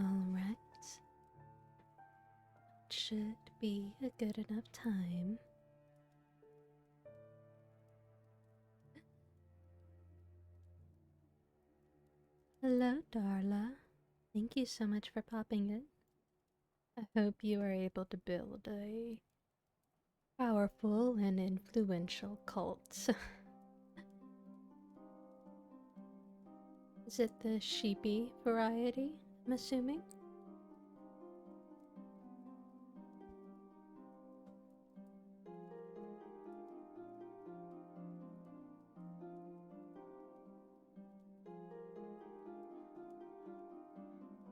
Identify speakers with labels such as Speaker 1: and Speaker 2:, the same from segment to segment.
Speaker 1: Alright. Should be a good enough time. Hello, Darla. Thank you so much for popping in. I hope you are able to build a powerful and influential cult. Is it the sheepy variety, I'm assuming?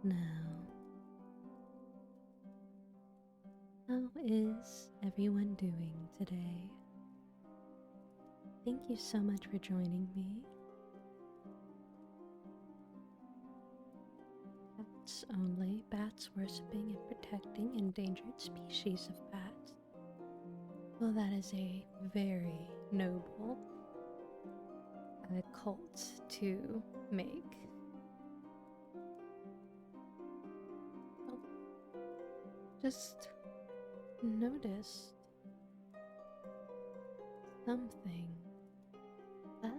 Speaker 1: Now, how is everyone doing today? Thank you so much for joining me. Bats only, bats worshipping and protecting endangered species of bats. Well, that is a very noble cult to make. Oh, just noticed something that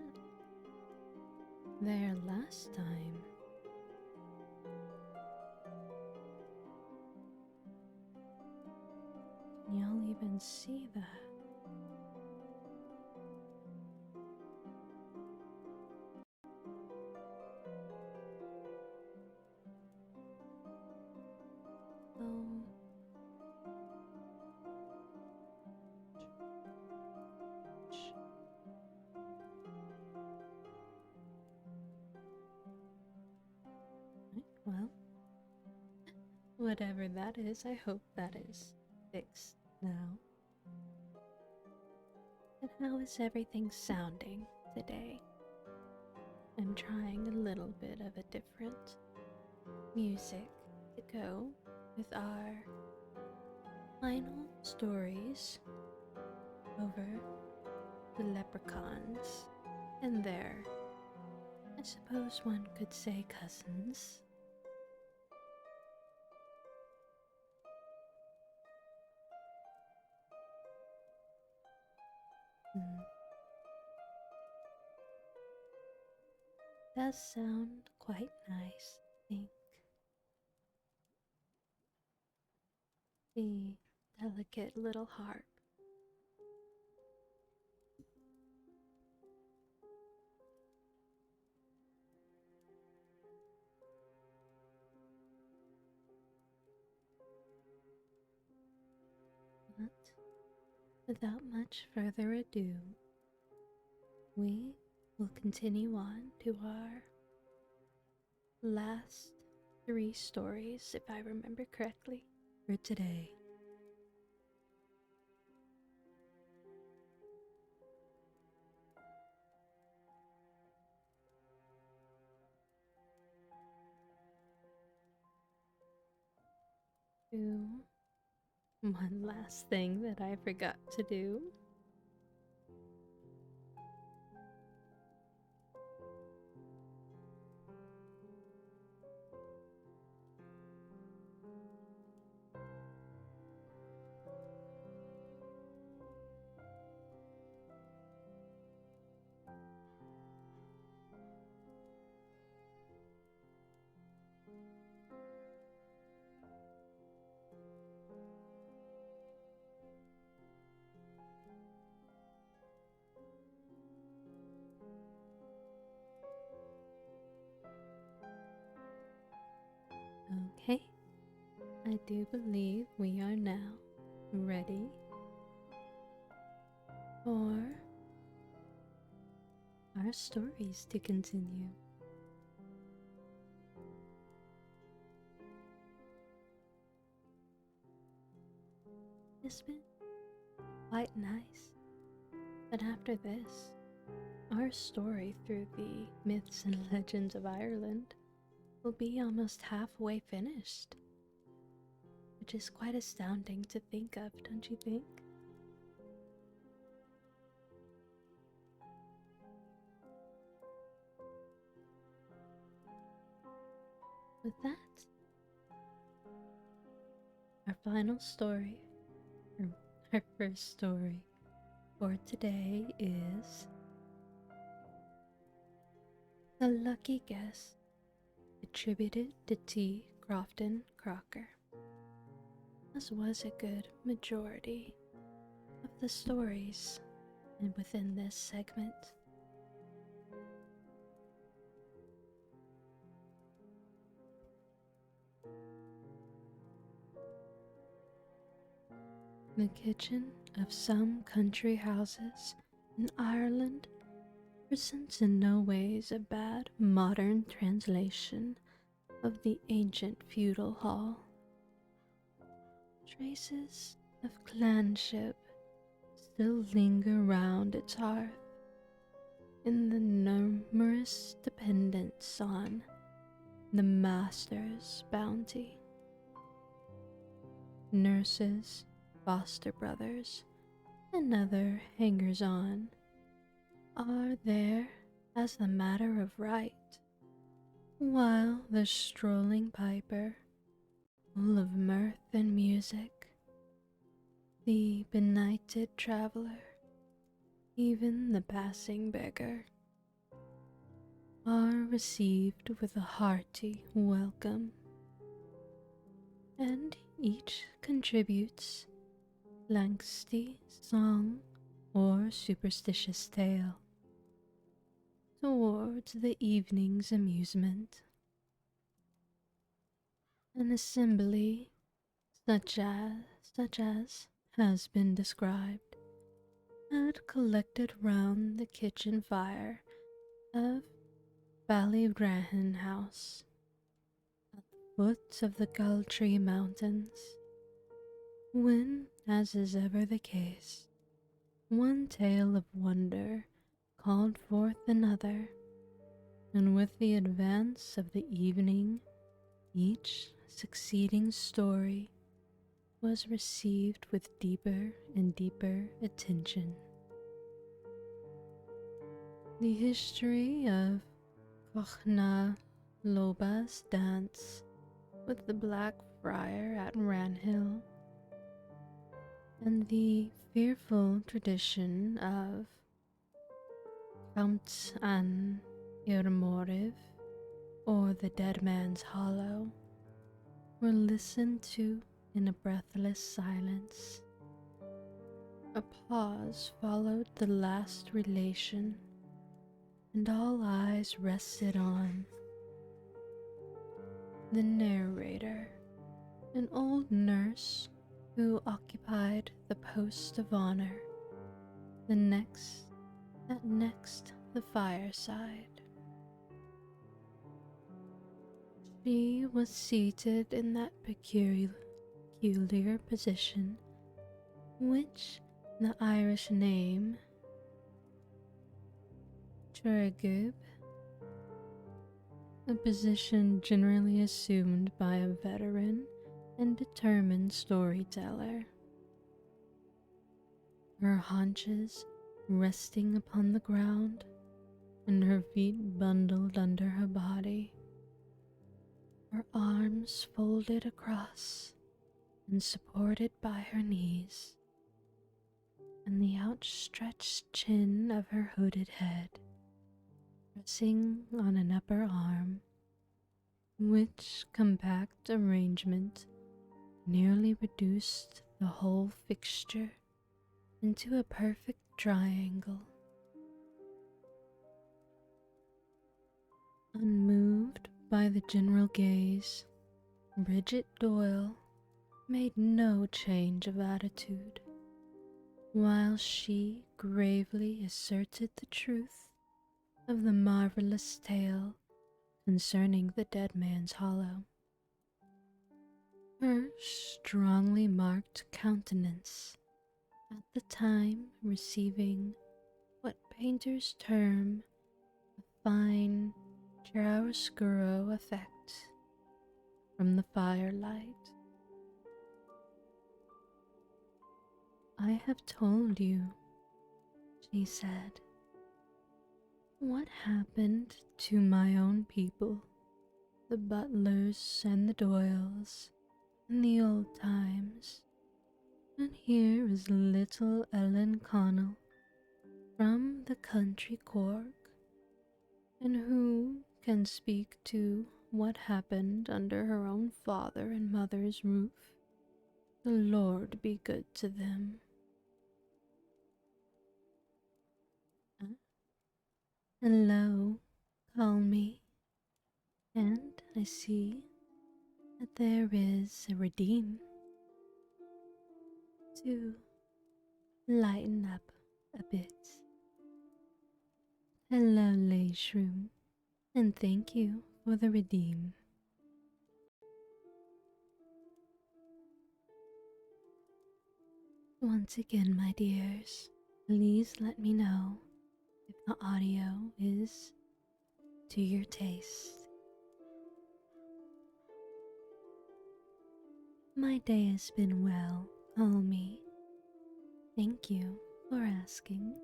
Speaker 1: there last time. Can y'all even see that? Oh. Well, whatever that is, I hope that is fixed now. And how is everything sounding today? I'm trying a little bit of a different music to go with our final stories over the leprechauns and their, I suppose one could say, cousins. does sound quite nice, I think. The delicate little harp. But without much further ado, we will continue on to our last three stories, if I remember correctly, for today. One last thing that I forgot to do. Okay, I do believe we are now ready for our stories to continue. It's been quite nice, but after this, our story through the myths and legends of Ireland will be almost halfway finished, which is quite astounding to think of, don't you think? With that, our final story, or our first story for today is The Lucky Guess, attributed to T. Crofton Crocker, as was a good majority of the stories within this segment. The kitchen of some country houses in Ireland presents in no ways a bad modern translation of the ancient feudal hall. Traces of clanship still linger round its hearth in the numerous dependents on the master's bounty. Nurses, foster brothers, and other hangers-on are there as the matter of right, while the strolling piper, full of mirth and music, the benighted traveler, even the passing beggar, are received with a hearty welcome, and each contributes langsty song or superstitious tale towards the evening's amusement. An assembly such as has been described had collected round the kitchen fire of Ballybrahan House at the foot of the Galtree Mountains, when, as is ever the case, one tale of wonder called forth another, and with the advance of the evening, each succeeding story was received with deeper and deeper attention. The history of Cochna Loba's dance with the Black Friar at Ranhill, and the fearful tradition of Count Anne Irmoriv, or the Dead Man's Hollow, were listened to in a breathless silence. A pause followed the last relation, and all eyes rested on the narrator, an old nurse who occupied the post of honor, next the fireside. She was seated in that peculiar position which the Irish name Treasury, a position generally assumed by a veteran and determined storyteller. Her haunches resting upon the ground and her feet bundled under her body, her arms folded across and supported by her knees, and the outstretched chin of her hooded head resting on an upper arm, which compact arrangement nearly reduced the whole fixture into a perfect triangle. Unmoved by the general gaze, Bridget Doyle made no change of attitude, while she gravely asserted the truth of the marvelous tale concerning the Dead Man's Hollow. Her strongly marked countenance, at the time receiving what painters term a fine chiaroscuro effect from the firelight. "I have told you," she said, "what happened to my own people, the Butlers and the Doyles, in the old times, and here is little Ellen Connell from the country Cork, and who can speak to what happened under her own father and mother's roof? The Lord be good to them." "Hello, call me, and I see that there is a redeem to lighten up a bit. Hello, Shroom, and thank you for the redeem." Once again, my dears, please let me know if the audio is to your taste. My day has been well, call me. Thank you for asking.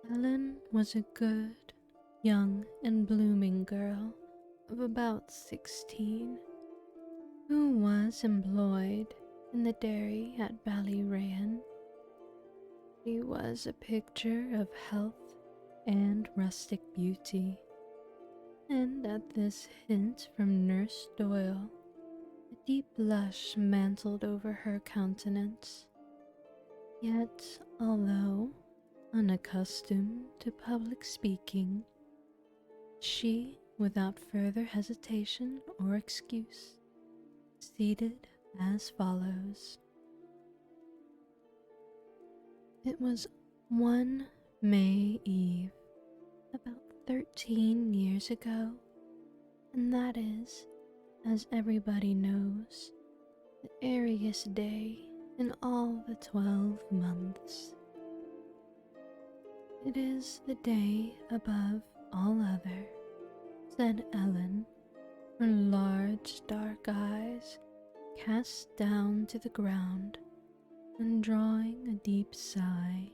Speaker 1: Ellen was a good, young, and blooming girl of about 16, who was employed in the dairy at Ballyrayan. She was a picture of health and rustic beauty, and at this hint from Nurse Doyle, a deep blush mantled over her countenance. Yet, although unaccustomed to public speaking, she, without further hesitation or excuse, proceeded as follows. It was one May Eve, about 13 years ago, and that is, as everybody knows, the airiest day in all the 12 months. "It is the day above all other," said Ellen, her large dark eyes cast down to the ground and drawing a deep sigh.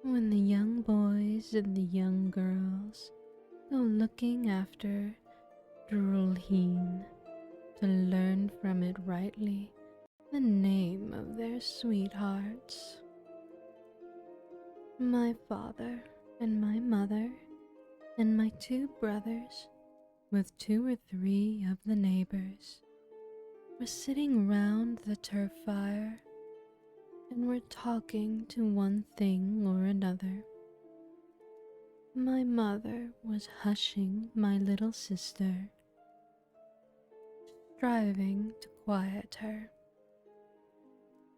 Speaker 1: "When the young boys and the young girls go looking after Drulheen to learn from it rightly the name of their sweethearts." My father and my mother and my two brothers, with two or three of the neighbors, were sitting round the turf fire and were talking to one thing or another. My mother was hushing my little sister, striving to quiet her,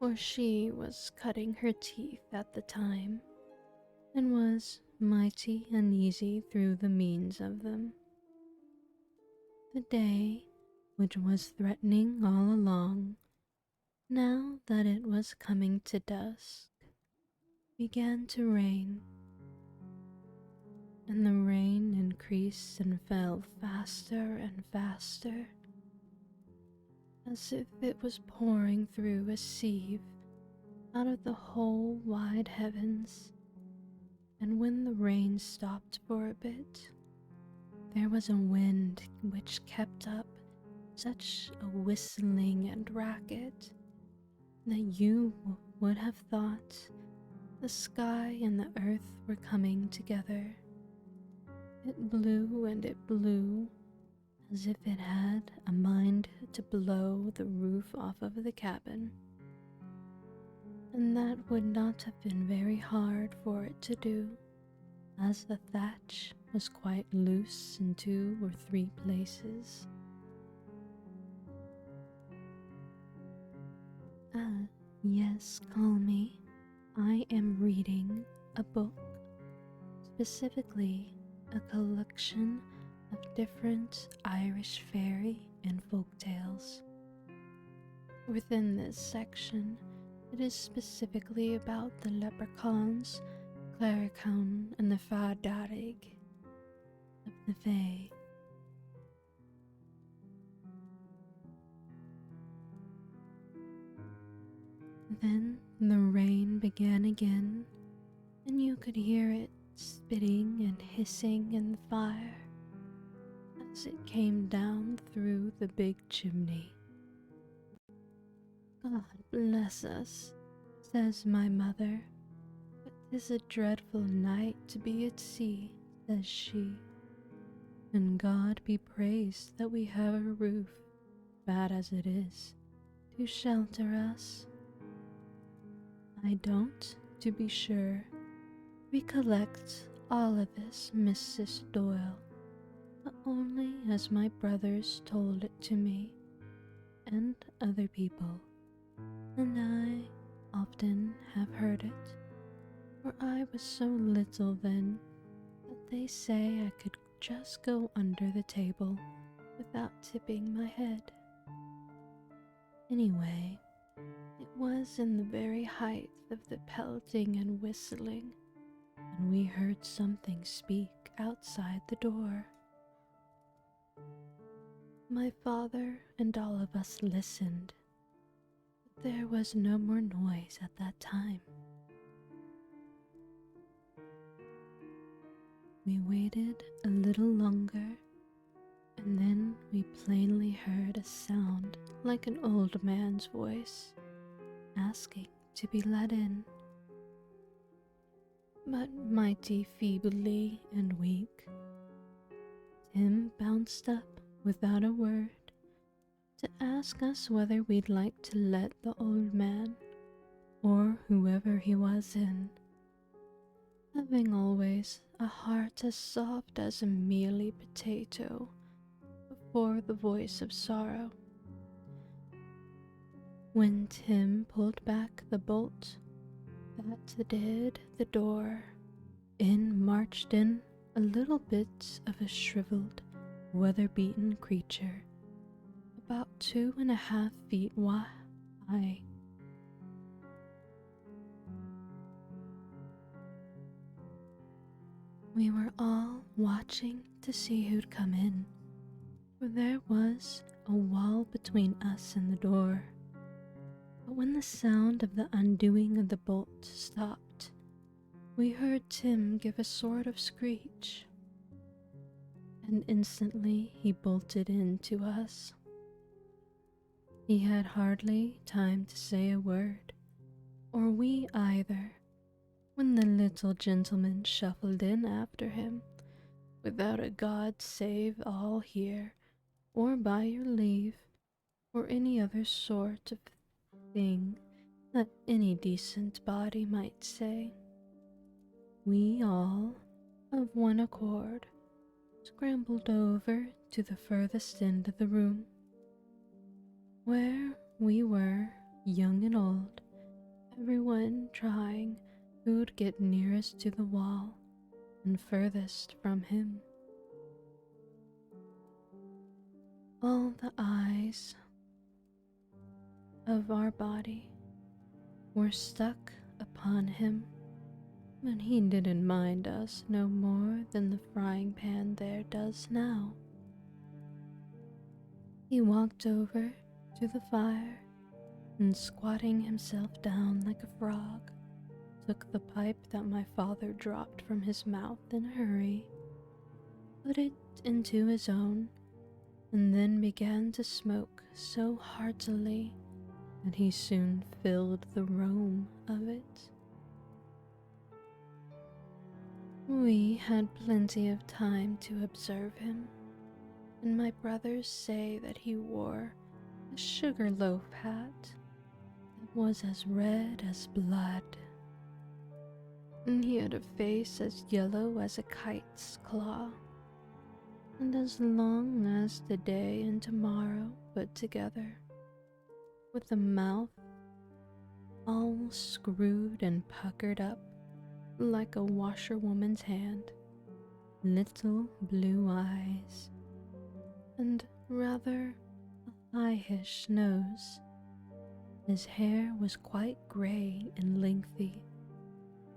Speaker 1: for she was cutting her teeth at the time and was mighty uneasy through the means of them. The day, which was threatening all along, now that it was coming to dusk, began to rain, and the rain increased and fell faster and faster, as if it was pouring through a sieve out of the whole wide heavens. And when the rain stopped for a bit, there was a wind which kept up such a whistling and racket that you would have thought the sky and the earth were coming together. It blew and it blew, as if it had a mind to blow the roof off of the cabin. And that would not have been very hard for it to do, as the thatch was quite loose in 2 or 3 places. Yes, call me. I am reading a book, specifically a collection of different Irish fairy and folk tales. Within this section, it is specifically about the leprechauns, Claricone, and the Fadarig of the Fae. Then the rain began again, and you could hear it spitting and hissing in the fire as it came down through the big chimney. God bless us, says my mother, but 'tis a dreadful night to be at sea, says she, and God be praised that we have a roof, bad as it is, to shelter us. I don't, to be sure, recollect all of this, Mrs. Doyle, but only as my brothers told it to me, and other people, and I often have heard it, for I was so little then that they say I could just go under the table without tipping my head. Anyway, it was in the very height of the pelting and whistling, and we heard something speak outside the door. My father and all of us listened, but there was no more noise at that time. We waited a little longer, and then we plainly heard a sound like an old man's voice, asking to be let in. But mighty feebly and weak, Tim bounced up without a word to ask us whether we'd like to let the old man, or whoever he was in, having always a heart as soft as a mealy potato, before the voice of sorrow. When Tim pulled back the bolt that did the door, in marched in a little bit of a shriveled, weather-beaten creature, about 2.5 feet high. We were all watching to see who'd come in, for there was a wall between us and the door. But when the sound of the undoing of the bolt stopped, we heard Tim give a sort of screech, and instantly he bolted in to us. He had hardly time to say a word, or we either, when the little gentleman shuffled in after him, without a God save all here, or by your leave, or any other sort of thing that any decent body might say. We all, of one accord, scrambled over to the furthest end of the room, where we were, young and old, everyone trying who'd get nearest to the wall and furthest from him. All the eyes of our body were stuck upon him, but he didn't mind us no more than the frying pan there does now. He walked over to the fire and, squatting himself down like a frog, took the pipe that my father dropped from his mouth in a hurry, put it into his own, and then began to smoke so heartily that he soon filled the room of it. We had plenty of time to observe him, and my brothers say that he wore a sugar loaf hat that was as red as blood, and he had a face as yellow as a kite's claw, and as long as the day and tomorrow put together, with a mouth all screwed and puckered up like a washerwoman's hand, little blue eyes, and rather a highish nose. His hair was quite grey and lengthy,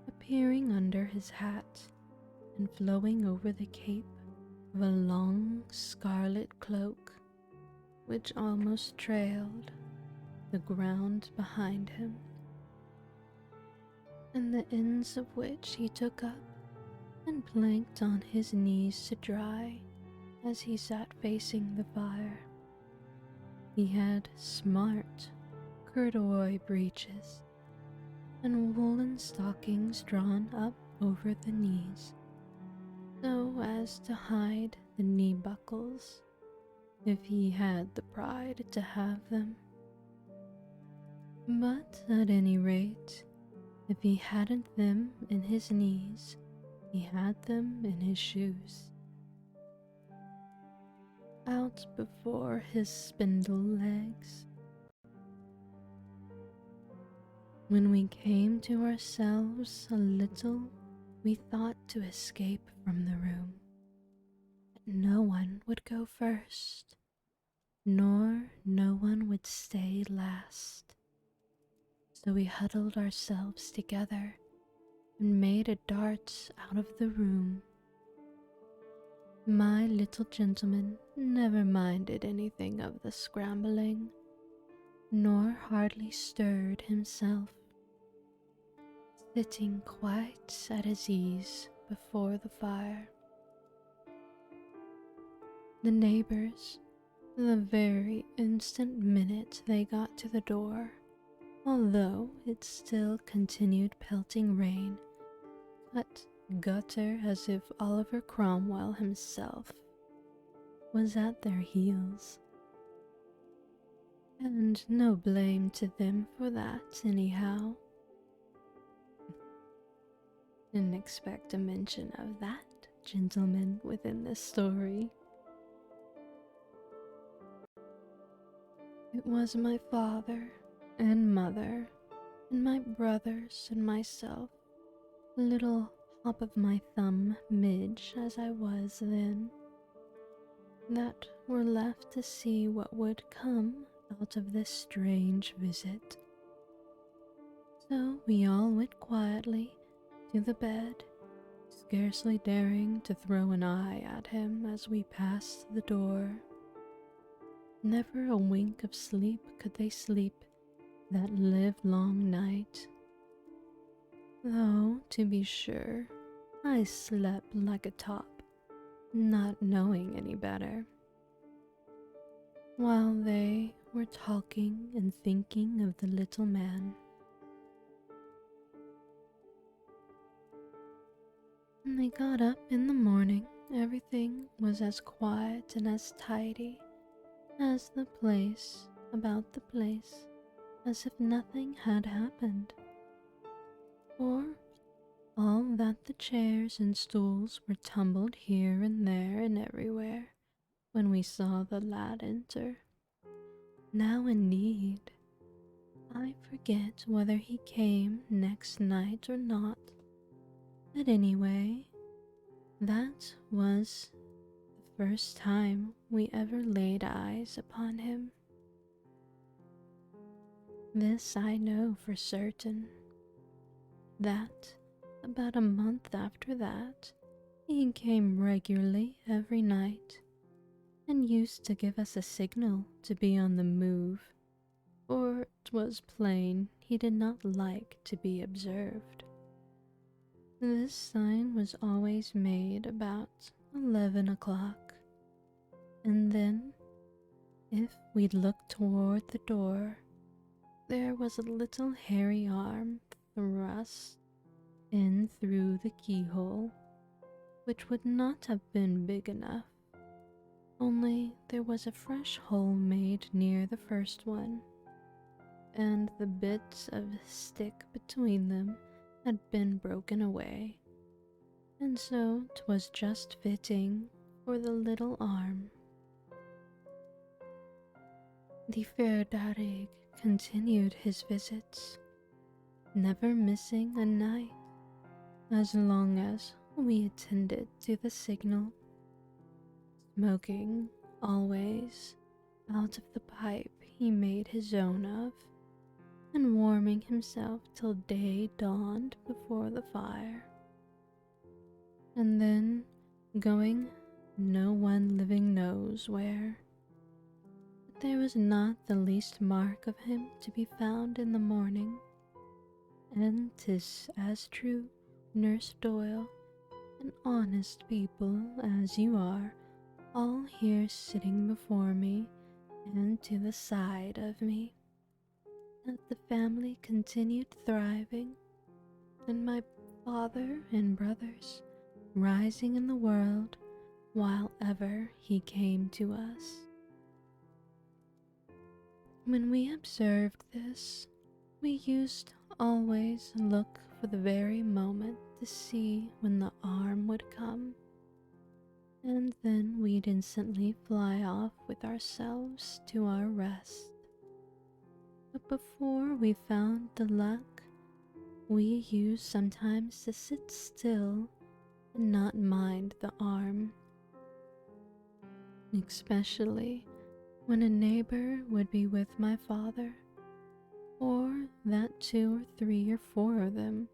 Speaker 1: appearing under his hat and flowing over the cape of a long scarlet cloak which almost trailed the ground behind him, and the ends of which he took up and planked on his knees to dry as he sat facing the fire. He had smart corduroy breeches and woolen stockings drawn up over the knees so as to hide the knee buckles if he had the pride to have them. But at any rate, if he hadn't them in his knees, he had them in his shoes. Out before his spindle legs. When we came to ourselves a little, we thought to escape from the room, but no one would go first, nor no one would stay last. So we huddled ourselves together and made a dart out of the room. My little gentleman never minded anything of the scrambling, nor hardly stirred himself, sitting quite at his ease before the fire. The neighbors, the very instant minute they got to the door, although it still continued pelting rain, cut gutter as if Oliver Cromwell himself was at their heels. And no blame to them for that, anyhow. Didn't expect a mention of that gentleman within this story. It was my father and mother and my brothers and myself, little hop of my thumb midge as I was then, that were left to see what would come out of this strange visit. So we all went quietly to the bed, scarcely daring to throw an eye at him as we passed the door. Never a wink of sleep could they sleep that livelong night, though, to be sure, I slept like a top, not knowing any better, while they were talking and thinking of the little man. When they got up in the morning, everything was as quiet and as tidy as about the place, as if nothing had happened. For all that the chairs and stools were tumbled here and there and everywhere when we saw the lad enter. Now, indeed, I forget whether he came next night or not, but anyway, that was the first time we ever laid eyes upon him. This I know for certain, that about a month after that, he came regularly every night and used to give us a signal to be on the move, for 'twas plain he did not like to be observed. This sign was always made about 11 o'clock, and then, if we looked toward the door, there was a little hairy arm thrust in through the keyhole, which would not have been big enough, only there was a fresh hole made near the first one, and the bits of stick between them had been broken away, and so 'twas just fitting for the little arm. The Fair continued his visits, never missing a night, as long as we attended to the signal, smoking always out of the pipe he made his own of, and warming himself till day dawned before the fire, and then going no one living knows where. But there was not the least mark of him to be found in the morning, and 'tis as true, Nurse Doyle, and honest people as you are, all here sitting before me and to the side of me, that the family continued thriving, and my father and brothers rising in the world while ever he came to us. When we observed this, we used always look for the very moment to see when the arm would come, and then we'd instantly fly off with ourselves to our rest. But before we found the luck, we used sometimes to sit still and not mind the arm, especially when a neighbor would be with my father, or that 2 or 3 or 4 of them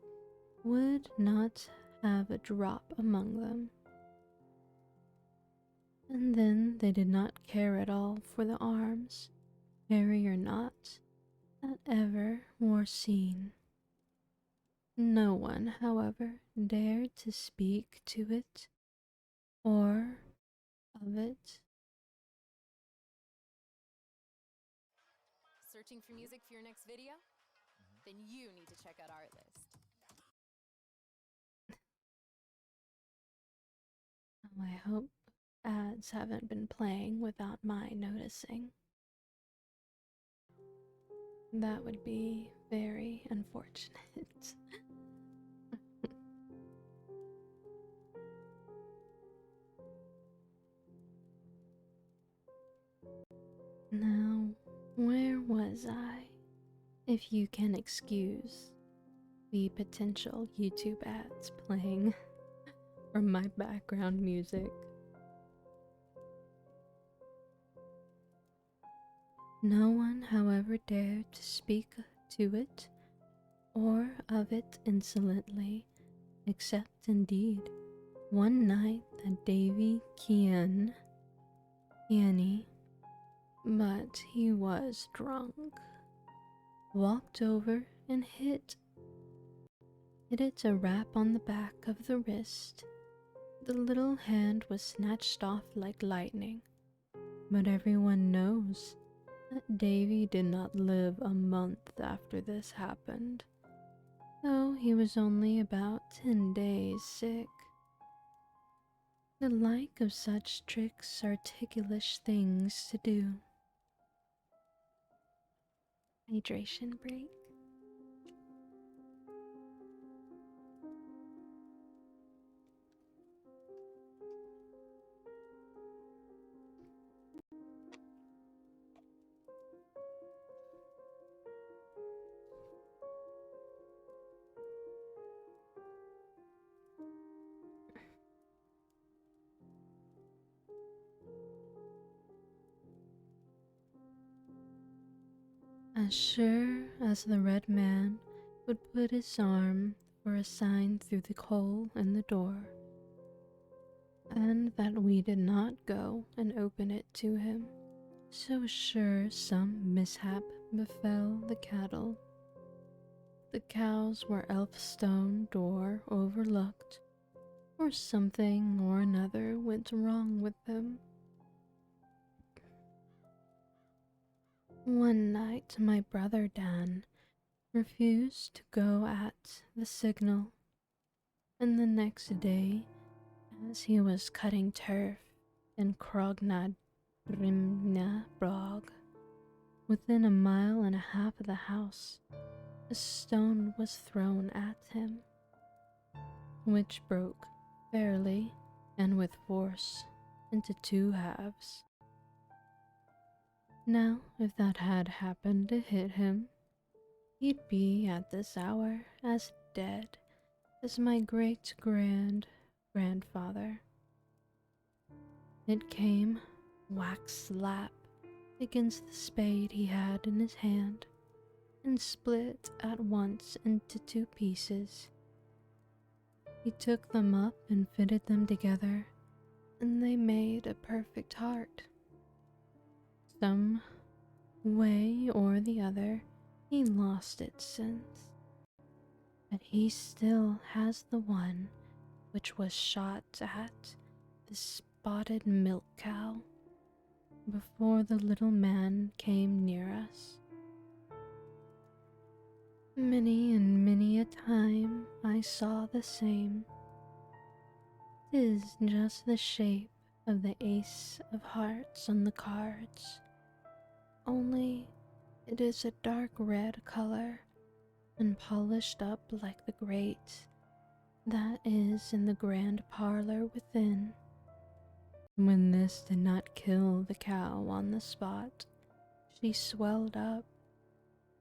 Speaker 1: would not have a drop among them. And then they did not care at all for the arms, hairy or not, that ever were seen. No one, however, dared to speak to it or of it.
Speaker 2: Searching for music for your next video? Then you need to check out our list.
Speaker 1: I hope ads haven't been playing without my noticing. That would be very unfortunate. Now, where was I? If you can excuse the potential YouTube ads playing from my background music. No one, however, dared to speak to it or of it insolently, except indeed one night that Davy Keane, but he was drunk, walked over and hit it a rap on the back of the wrist. The little hand was snatched off like lightning, but everyone knows that Davy did not live a month after this happened, though he was only about 10 days sick. The like of such tricks are ticklish things to do. Hydration break. As sure as the red man would put his arm for a sign through the hole in the door, and that we did not go and open it to him, so sure some mishap befell the cattle. The cows were Elfstone door overlooked, or something or another went wrong with them. One night my brother Dan refused to go at the signal, and the next day, as he was cutting turf in Crognad Brimna Brog, within 1.5 miles of the house, a stone was thrown at him, which broke fairly and with force into 2 halves. Now, if that had happened to hit him, he'd be at this hour as dead as my great-grandfather. It came whack slap against the spade he had in his hand, and split at once into 2 pieces. He took them up and fitted them together, and they made a perfect heart. Some way or the other, he lost it since, but he still has the one which was shot at the spotted milk cow before the little man came near us. Many and many a time I saw the same. 'Tis just the shape of the ace of hearts on the cards, only it is a dark red color and polished up like the grate that is in the grand parlor within. When this did not kill the cow on the spot, she swelled up,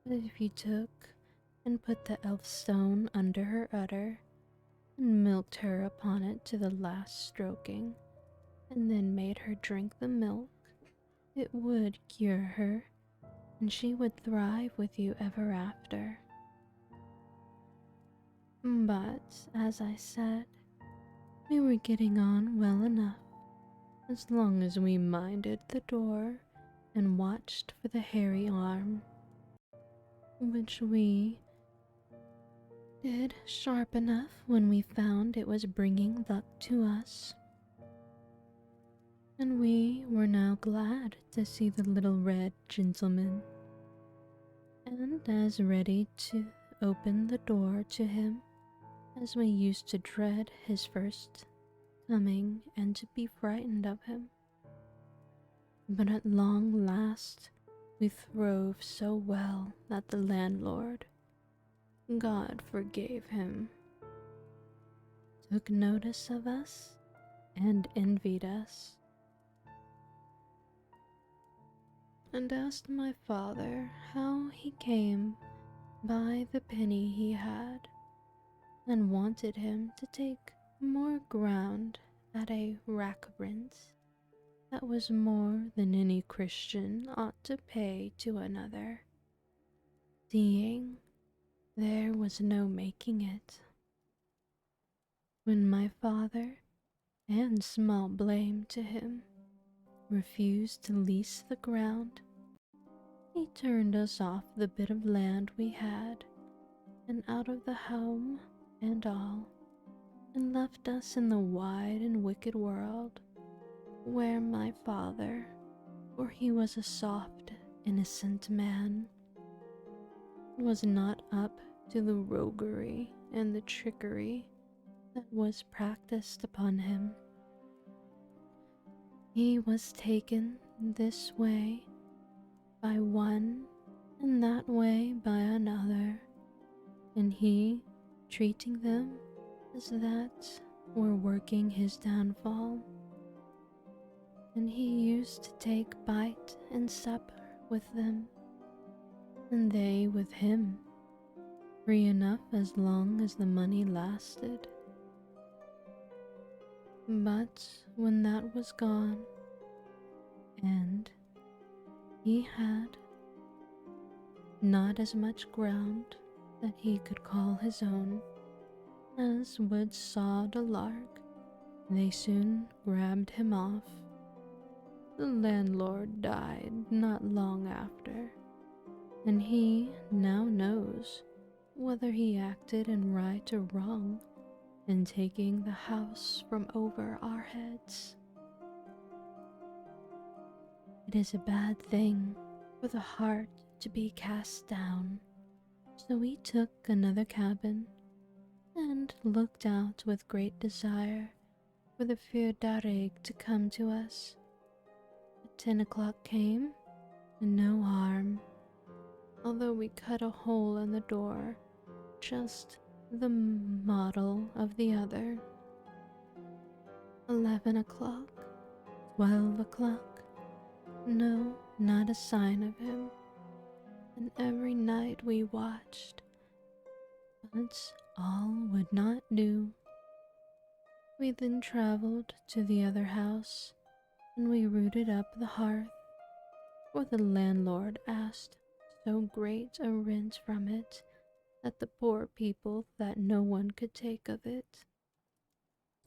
Speaker 1: but if you took and put the elfstone under her udder and milked her upon it to the last stroking, and then made her drink the milk, it would cure her, and she would thrive with you ever after. But, as I said, we were getting on well enough, as long as we minded the door and watched for the hairy arm, which we did sharp enough when we found it was bringing luck to us. And we were now glad to see the little red gentleman, and as ready to open the door to him as we used to dread his first coming and to be frightened of him. But at long last we throve so well that the landlord, God forgave him, took notice of us and envied us, and asked my father how he came by the penny he had, and wanted him to take more ground at a rack rent that was more than any Christian ought to pay to another, seeing there was no making it. When my father, and small blame to him, refused to lease the ground, he turned us off the bit of land we had, and out of the home and all, and left us in the wide and wicked world, where my father, for he was a soft, innocent man, was not up to the roguery and the trickery that was practiced upon him. He was taken this way by one and that way by another, and he treating them as that were working his downfall. And he used to take bite and supper with them, and they with him, free enough as long as the money lasted. But when that was gone, and he had not as much ground that he could call his own as would sod a lark, they soon grabbed him off. The landlord died not long after, and he now knows whether he acted in right or wrong in taking the house from over our heads. It is a bad thing for the heart to be cast down, so we took another cabin and looked out with great desire for the Feudarig to come to us. But 10 o'clock came, and no harm, although we cut a hole in the door, just the model of the other. 11 o'clock, 12 o'clock, no, not a sign of him, and every night we watched, but all would not do. We then traveled to the other house, and we rooted up the hearth, for the landlord asked so great a rent from it that the poor people that no one could take of it.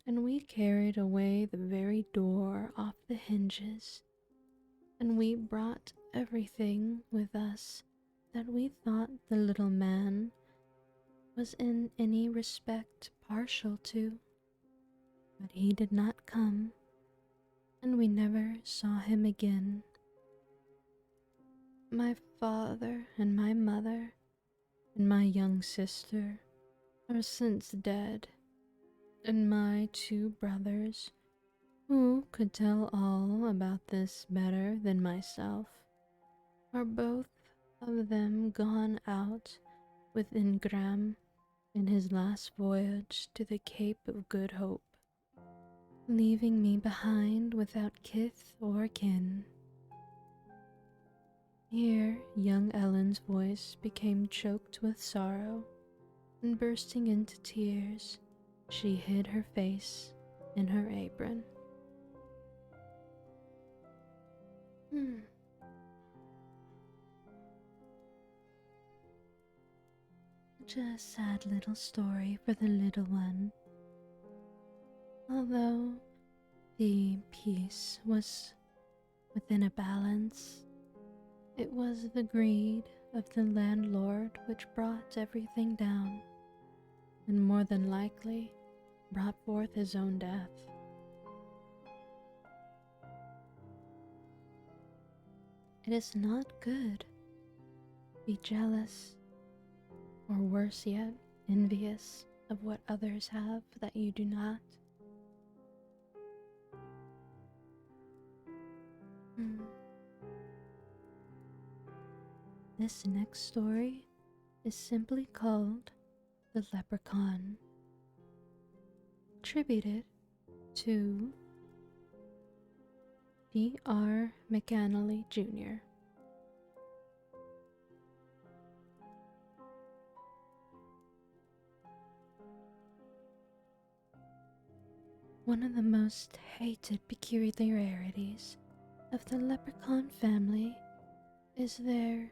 Speaker 1: And we carried away the very door off the hinges, and we brought everything with us that we thought the little man was in any respect partial to. But he did not come, and we never saw him again. My father and my mother and my young sister are since dead, and my 2 brothers, who could tell all about this better than myself, are both of them gone out with Ingram in his last voyage to the Cape of Good Hope, leaving me behind without kith or kin. Here young Ellen's voice became choked with sorrow, and bursting into tears, she hid her face in her apron. Such a sad little story for the little one. Although the peace was within a balance, it was the greed of the landlord which brought everything down, and more than likely brought forth his own death. It is not good to be jealous, or worse yet, envious of what others have that you do not. This next story is simply called The Leprechaun, attributed to D.R. McAnally Jr. One of the most hated peculiarities of the leprechaun family is their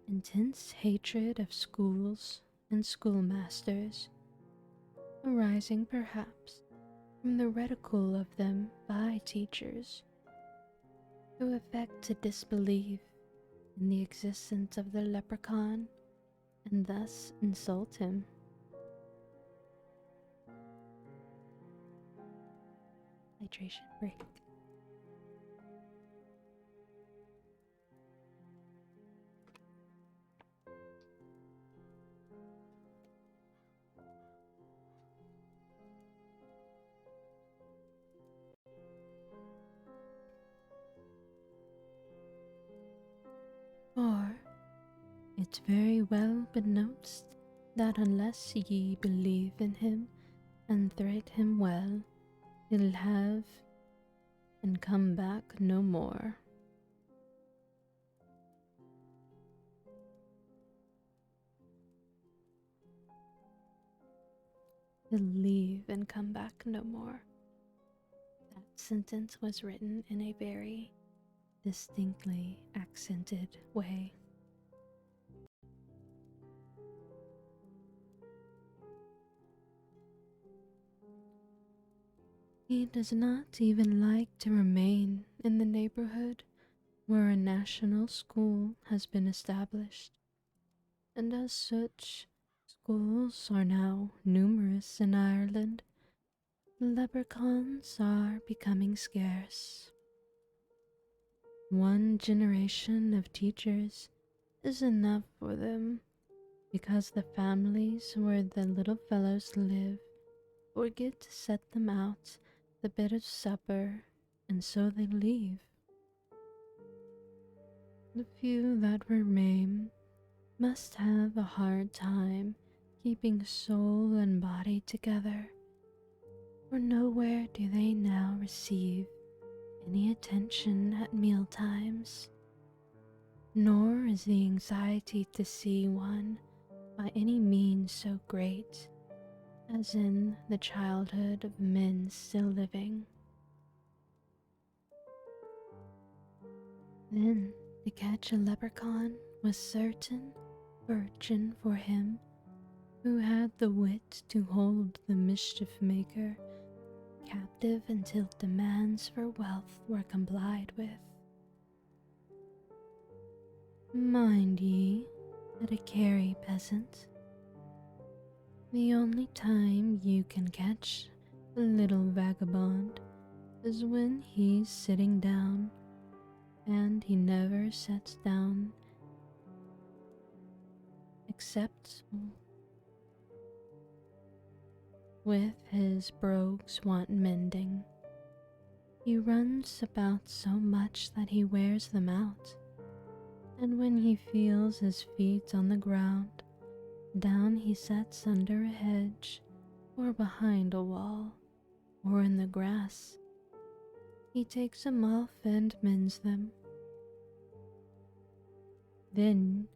Speaker 1: intense hatred of schools and schoolmasters, arising perhaps from the ridicule of them by teachers, who affect to disbelieve in the existence of the leprechaun and thus insult him. Hydration break. It's very well beknownst that unless ye believe in him and threat him well, he'll have and come back no more. He'll leave and come back no more. That sentence was written in a very distinctly accented way. He does not even like to remain in the neighborhood where a national school has been established, and as such, schools are now numerous in Ireland. Leprechauns are becoming scarce. One generation of teachers is enough for them because the families where the little fellows live forget to set them out the bit of supper, and so they leave. The few that remain must have a hard time keeping soul and body together, for nowhere do they now receive any attention at meal times, nor is the anxiety to see one by any means so great as in the childhood of men still living. Then to catch a leprechaun was certain fortune for him who had the wit to hold the mischief maker captive until demands for wealth were complied with. Mind ye, that a Kerry peasant, the only time you can catch a little vagabond is when he's sitting down, and he never sits down except with his brogues want mending. He runs about so much that he wears them out, and when he feels his feet on the ground, down he sets under a hedge, or behind a wall, or in the grass. He takes them off and mends them. Then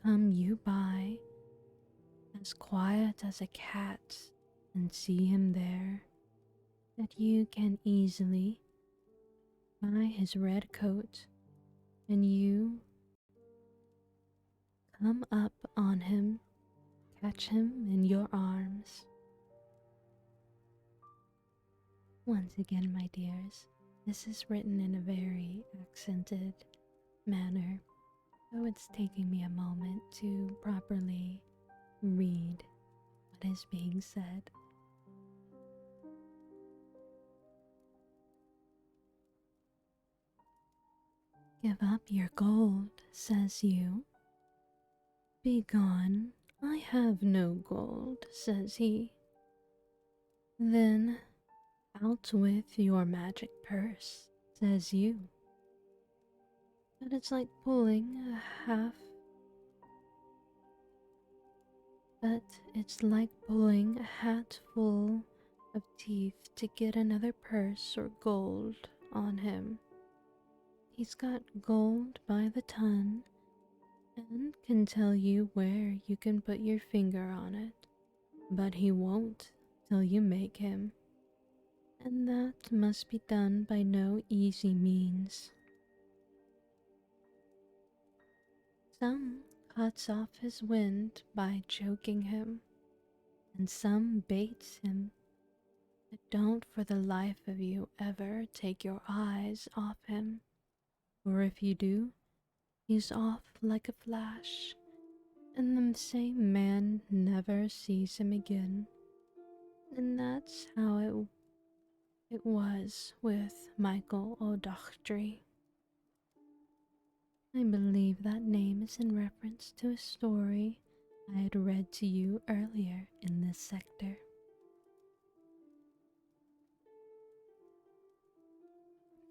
Speaker 1: come you by, as quiet as a cat, and see him there, that you can easily buy his red coat, and you come up on him, catch him in your arms. Once again, my dears, this is written in a very accented manner, so it's taking me a moment to properly read what is being said. Give up your gold, says you. Begone, I have no gold, says he. Then out with your magic purse, says you. But it's like pulling a half. But it's like pulling a hat full of teeth to get another purse or gold on him. He's got gold by the ton and can tell you where you can put your finger on it, but he won't till you make him, and that must be done by no easy means. Some cuts off his wind by choking him, and some baits him, but don't for the life of you ever take your eyes off him, for if you do, he's off like a flash, and the same man never sees him again. And that's how it was with Michael O'Doherty. I believe that name is in reference to a story I had read to you earlier in this sector.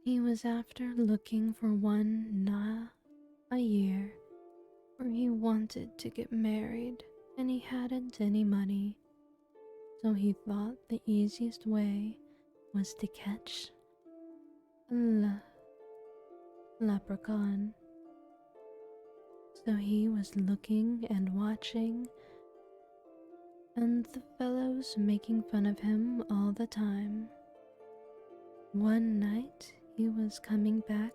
Speaker 1: He was after looking for one a year, for he wanted wanted to get married and he hadn't any money, so he thought the easiest way was to catch a leprechaun. So he was looking and watching, and the fellows making fun of him all the time. One night he was coming back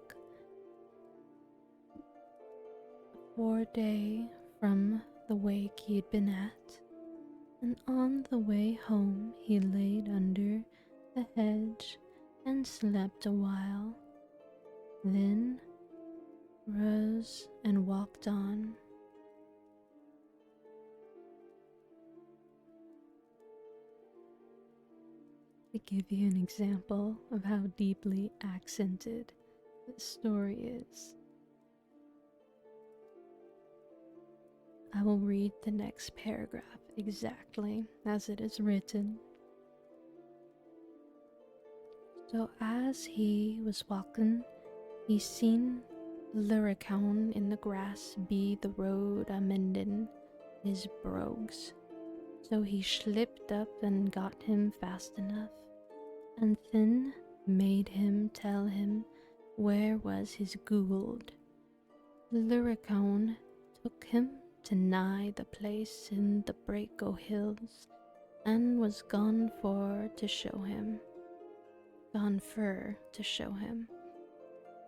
Speaker 1: for a day from the wake he'd been at, and on the way home he laid under the hedge and slept a while, then rose and walked on. To give you an example of how deeply accented this story is, I will read the next paragraph exactly as it is written. So as he was walking, he seen Luricone in the grass be the road a mendin his brogues. So he slipped up and got him fast enough, and then made him tell him where was his gould. Luricone took him to nigh the place in the Braco Hills, and was gone for to show him,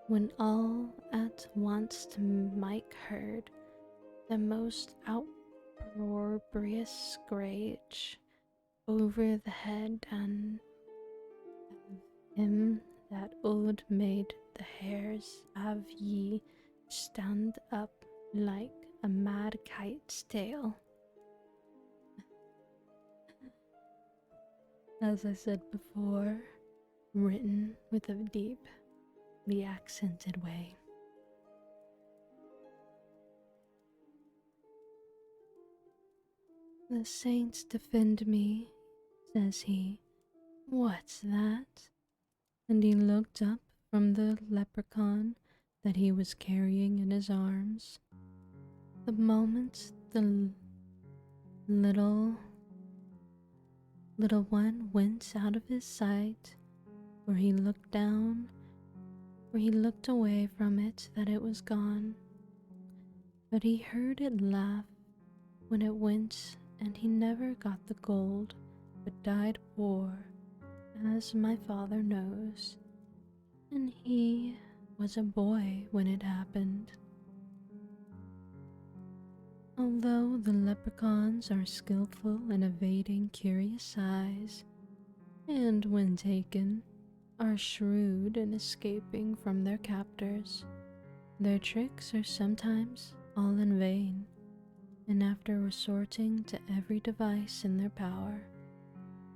Speaker 1: when all at once Mike heard the most opprobrious screech over the head and him that old made the hairs of ye stand up like a mad kite's tail. As I said before, written with a deeply accented way. The saints defend me, says he. What's that? And he looked up from the leprechaun that he was carrying in his arms. The moment the little one went out of his sight, where he looked away from it, that it was gone. But he heard it laugh when it went, and he never got the gold, but died poor, as my father knows, and he was a boy when it happened. Although the leprechauns are skillful in evading curious eyes, and when taken, are shrewd in escaping from their captors, their tricks are sometimes all in vain, and after resorting to every device in their power,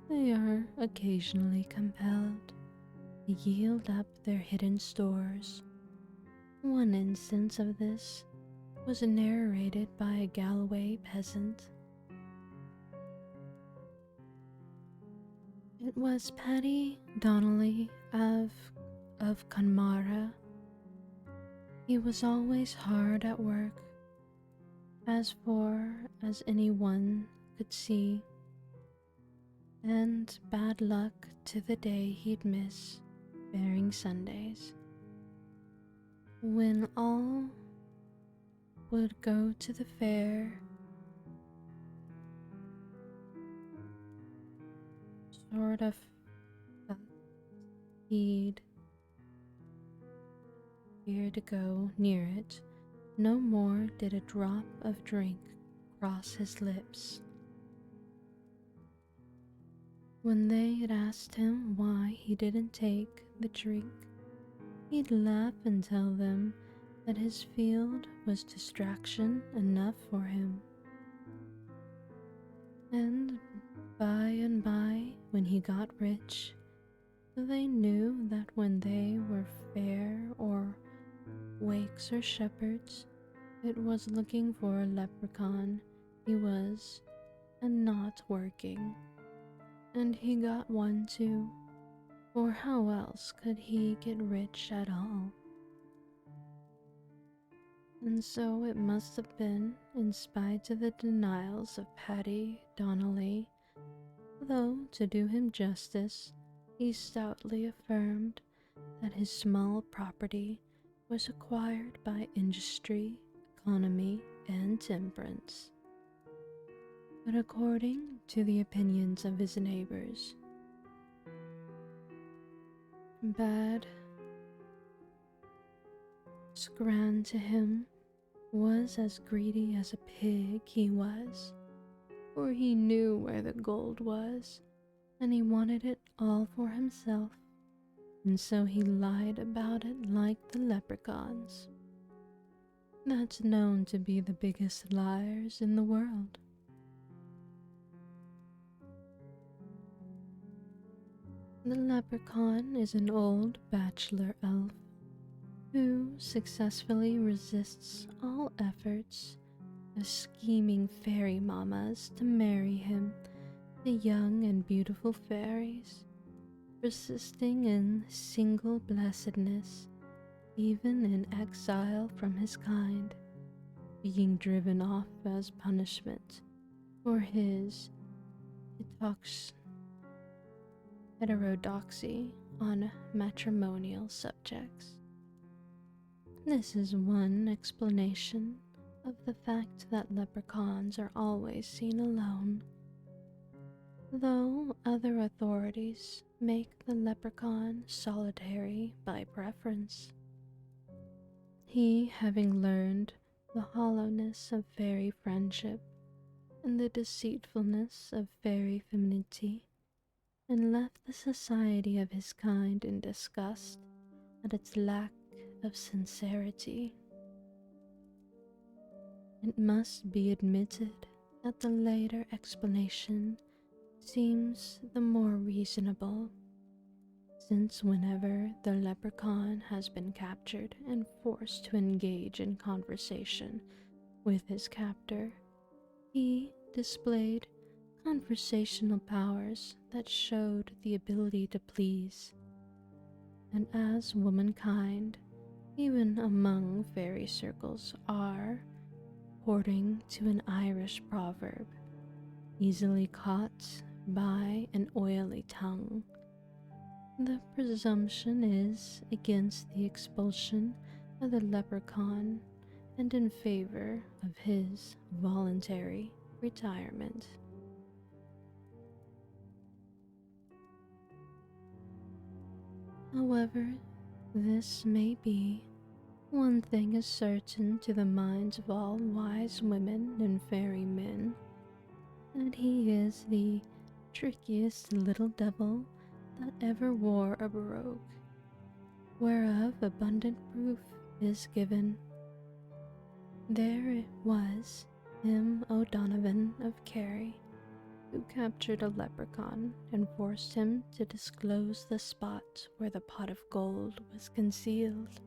Speaker 1: they are occasionally compelled to yield up their hidden stores. One instance of this was narrated by a Galloway peasant. It was Paddy Donnelly of Conmara. He was always hard at work, as far as anyone could see, and bad luck to the day he'd miss, bearing Sundays. When all would go to the fair, sort of he'd fear to go near it. No more did a drop of drink cross his lips. When they had asked him why he didn't take the drink, he'd laugh and tell them that his field was distraction enough for him. And by, when he got rich, they knew that when they were fair or wakes or shepherds, it was looking for a leprechaun he was, and not working. And he got one too, for how else could he get rich at all? And so it must have been, in spite of the denials of Paddy Donnelly, though, to do him justice, he stoutly affirmed that his small property was acquired by industry, economy, and temperance. But according to the opinions of his neighbors, bad Scran to him was as greedy as a pig he was, for he knew where the gold was, and he wanted it all for himself, and so he lied about it like the leprechauns. That's known to be the biggest liars in the world. The leprechaun is an old bachelor elf who successfully resists all efforts of scheming fairy mamas to marry him, the young and beautiful fairies, persisting in single blessedness, even in exile from his kind, being driven off as punishment for his heterodoxy on matrimonial subjects. This is one explanation of the fact that leprechauns are always seen alone, though other authorities make the leprechaun solitary by preference. He, having learned the hollowness of fairy friendship and the deceitfulness of fairy femininity, and left the society of his kind in disgust at its lack of sincerity. It must be admitted that the later explanation seems the more reasonable, since whenever the leprechaun has been captured and forced to engage in conversation with his captor, he displayed conversational powers that showed the ability to please. And as womankind, even among fairy circles, are, according to an Irish proverb, easily caught by an oily tongue, the presumption is against the expulsion of the leprechaun and in favor of his voluntary retirement. However this may be, one thing is certain to the minds of all wise women and fairy men, that he is the trickiest little devil that ever wore a baroque, whereof abundant proof is given. There it was him O'Donovan of Kerry, who captured a leprechaun and forced him to disclose the spot where the pot of gold was concealed.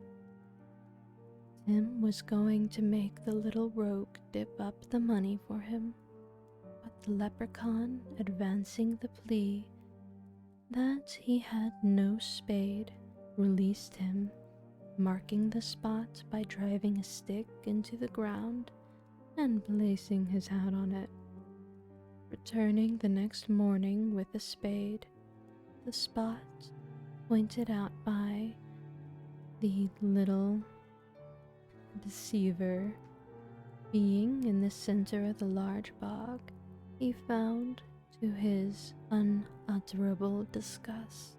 Speaker 1: Tim was going to make the little rogue dip up the money for him, but the leprechaun, advancing the plea that he had no spade, released him, marking the spot by driving a stick into the ground and placing his hat on it. Returning the next morning with a spade, the spot pointed out by the little deceiver being in the center of the large bog, he found, to his unutterable disgust,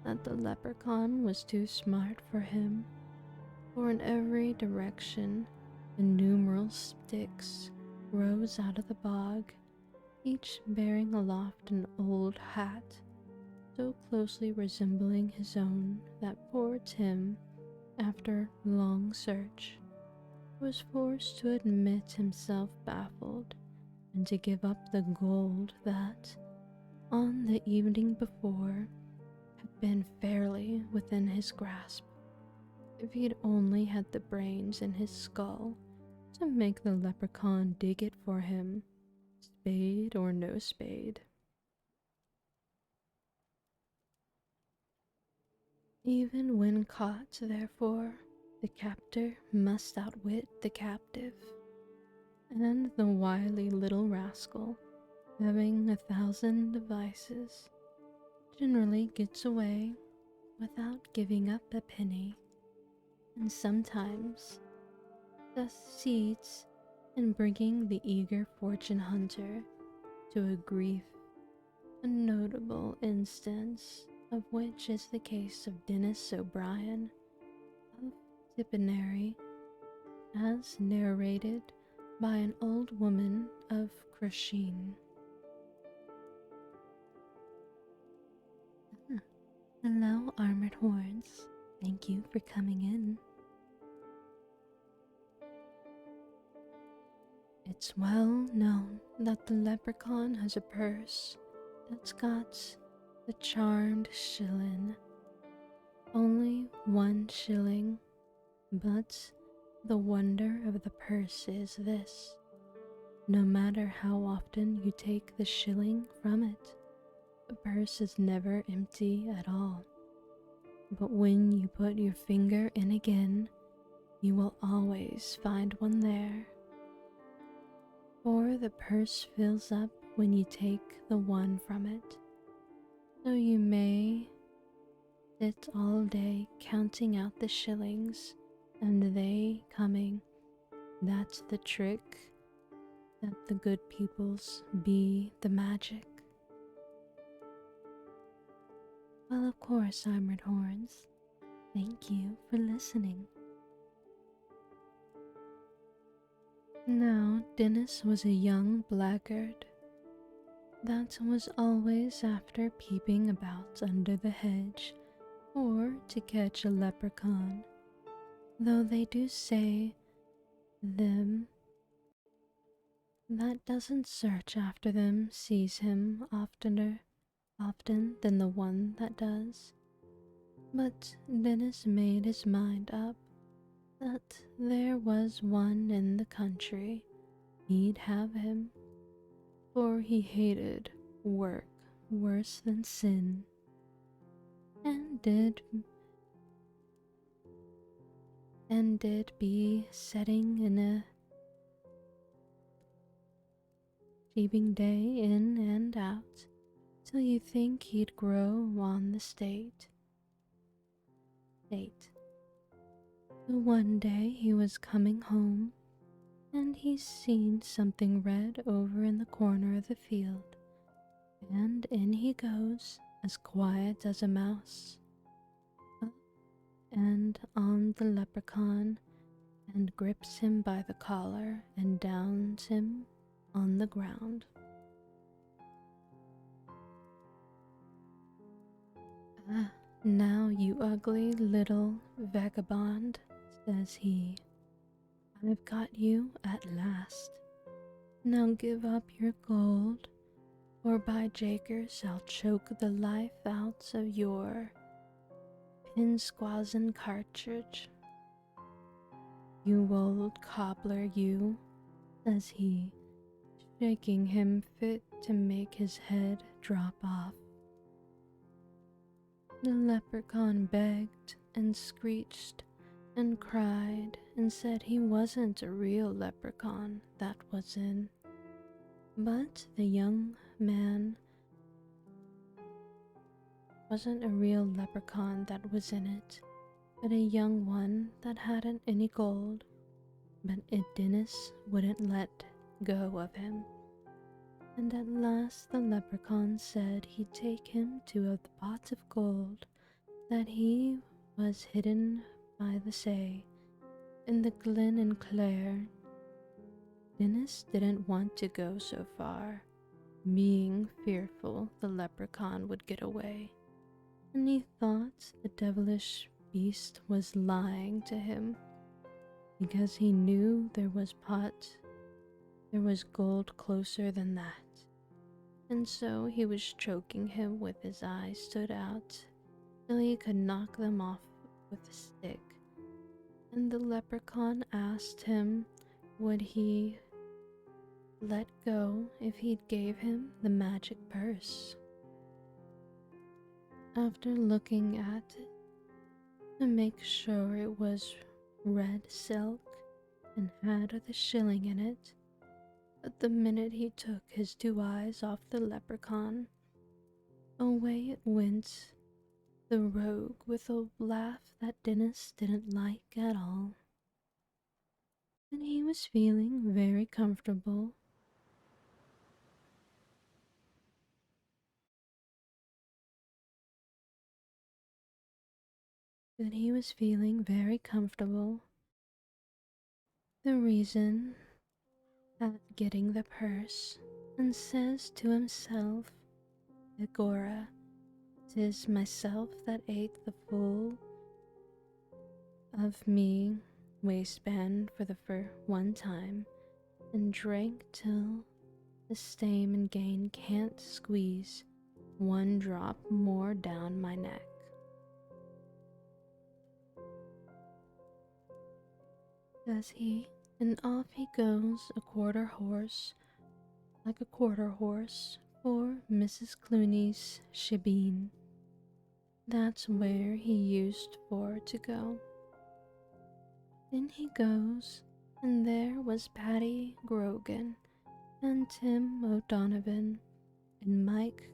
Speaker 1: that the leprechaun was too smart for him, for in every direction innumerable sticks rose out of the bog, each bearing aloft an old hat, so closely resembling his own that poor Tim, after long search, was forced to admit himself baffled and to give up the gold that, on the evening before, had been fairly within his grasp, if he'd only had the brains in his skull to make the leprechaun dig it for him, spade or no spade. Even when caught, therefore, the captor must outwit the captive, and the wily little rascal, having 1,000 devices, generally gets away without giving up a penny, and sometimes succeeds in bringing the eager fortune hunter to a grief, a notable instance of which is the case of Dennis O'Brien of Tipperary, as narrated by an old woman of Crusheen. Hello, Armored Horns. Thank you for coming in. It's well known that the leprechaun has a purse that's got the charmed shilling. Only 1 shilling, but the wonder of the purse is this. No matter how often you take the shilling from it, the purse is never empty at all. But when you put your finger in again, you will always find one there. For the purse fills up when you take the one from it. So you may sit all day counting out the shillings, and they coming. That's the trick, that the good peoples be the magic. Well, of course, Armored Horns. Thank you for listening. Now, Dennis was a young blackguard that was always after peeping about under the hedge or to catch a leprechaun, though they do say them that doesn't search after them sees him often than the one that does. But Dennis made his mind up that there was one in the country he'd have him, for he hated work worse than sin, and did be setting in a keeping day in and out till you think he'd grow on the state. So one day he was coming home, and he seen something red over in the corner of the field, and in he goes, as quiet as a mouse, up and on the leprechaun, and grips him by the collar and downs him on the ground. "Ah, now, you ugly little vagabond," says he, "I've got you at last. Now give up your gold, or by Jakers I'll choke the life out of your pinsquazin cartridge. You old cobbler, you," says he, shaking him fit to make his head drop off. The leprechaun begged and screeched and cried and said he wasn't a real leprechaun that was in, but the young man wasn't a real leprechaun that was in it, but a young one that hadn't any gold. But Dennis wouldn't let go of him, and at last the leprechaun said he'd take him to the pot of gold that he was hidden by the say in the glen in Clare. Dennis didn't want to go so far, being fearful the leprechaun would get away, and he thought the devilish beast was lying to him, because he knew there was gold closer than that, and so he was choking him with his eyes stood out till he could knock them off with a stick. And the leprechaun asked him would he let go if he gave him the magic purse. After looking at it to make sure it was red silk and had the shilling in it. But the minute he took his 2 eyes off the leprechaun, away it went, the rogue, with a laugh that Dennis didn't like at all. And he was feeling very comfortable. But he was feeling very comfortable. The reason at getting the purse, and says to himself, Agora, 'tis myself that ate the full of me waistband for the one time, and drank till the stame and gain can't squeeze 1 drop more down my neck. Says he, and off he goes like a quarter horse, for Mrs. Clooney's shebeen. That's where he used for to go. In he goes, and there was Patty Grogan, and Tim O'Donovan, and Mike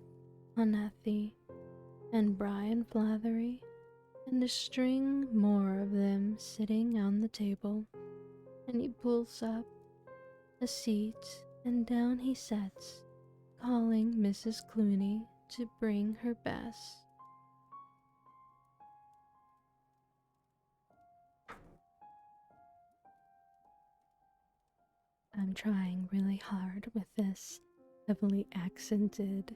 Speaker 1: Onathy, and Brian Flathery, and a string more of them sitting on the table, and he pulls up a seat, and down he sets, calling Mrs. Clooney to bring her best. I'm trying really hard with this heavily accented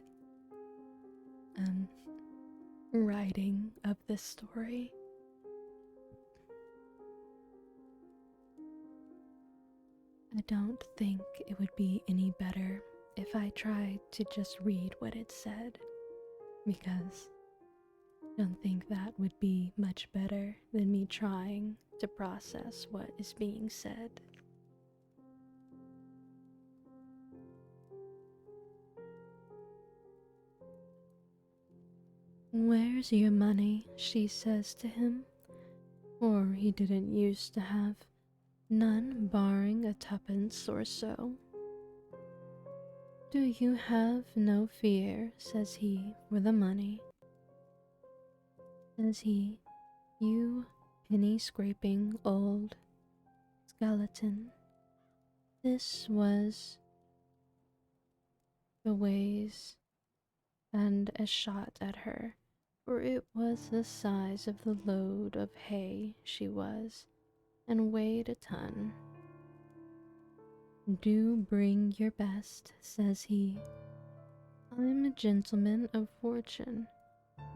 Speaker 1: writing of this story. I don't think it would be any better if I tried to just read what it said, because I don't think that would be much better than me trying to process what is being said. Where's your money? She says to him, for he didn't used to have none barring a 2pence or so. Do you have no fear, says he, for the money? Says he, you penny-scraping old skeleton. This was the ways, and a shot at her, for it was the size of the load of hay she was, and weighed a ton. Do bring your best, says he. I'm a gentleman of fortune.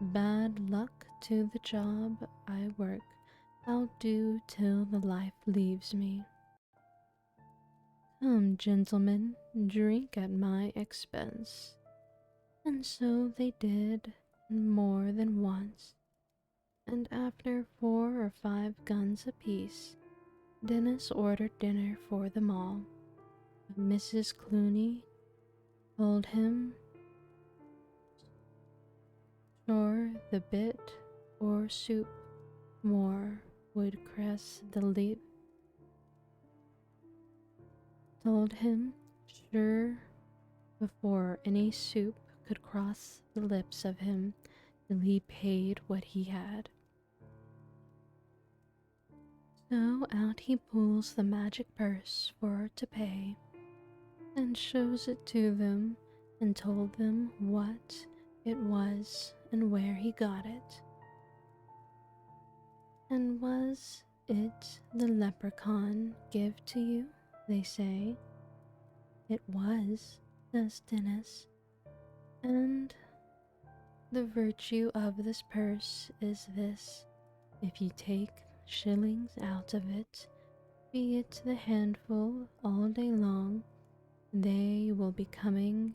Speaker 1: Bad luck to the job I work, I'll do till the life leaves me. Come, gentlemen, drink at my expense. And so they did, more than once, and after 4 or 5 guns apiece, Dennis ordered dinner for them all. Mrs. Clooney told him sure the bit or soup more would cress the leap. Told him sure before any soup could cross the lips of him till he paid what he had. So out he pulls the magic purse for to pay, and shows it to them, and told them what it was and where he got it. And was it the leprechaun give to you, they say. It was, says Dennis, and the virtue of this purse is this: if you take shillings out of it, be it the handful all day long, they'll be coming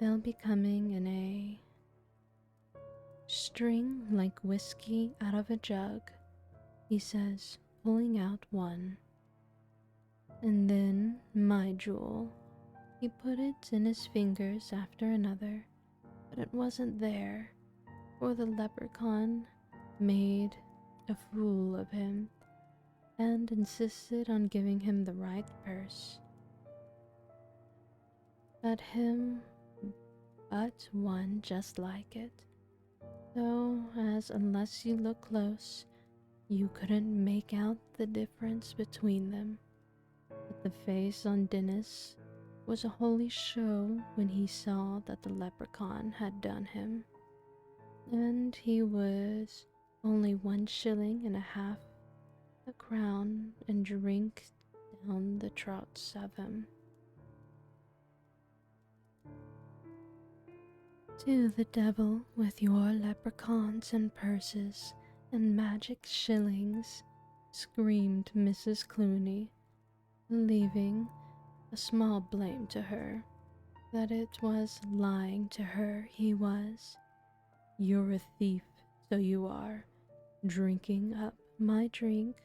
Speaker 1: in a string like whiskey out of a jug, he says, pulling out one. And then, my jewel, he put it in his fingers after another, but it wasn't there, for the leprechaun made a fool of him and insisted on giving him the right purse. But him but one just like it, so as unless you look close, you couldn't make out the difference between them. But the face on Dennis was a holy show when he saw that the leprechaun had done him, and he was only 1.5 shillings a crown and drink down the troughs of him. To the devil with your leprechauns and purses and magic shillings, screamed Mrs. Clooney, leaving a small blame to her that it was lying to her he was. You're a thief, so you are, drinking up my drink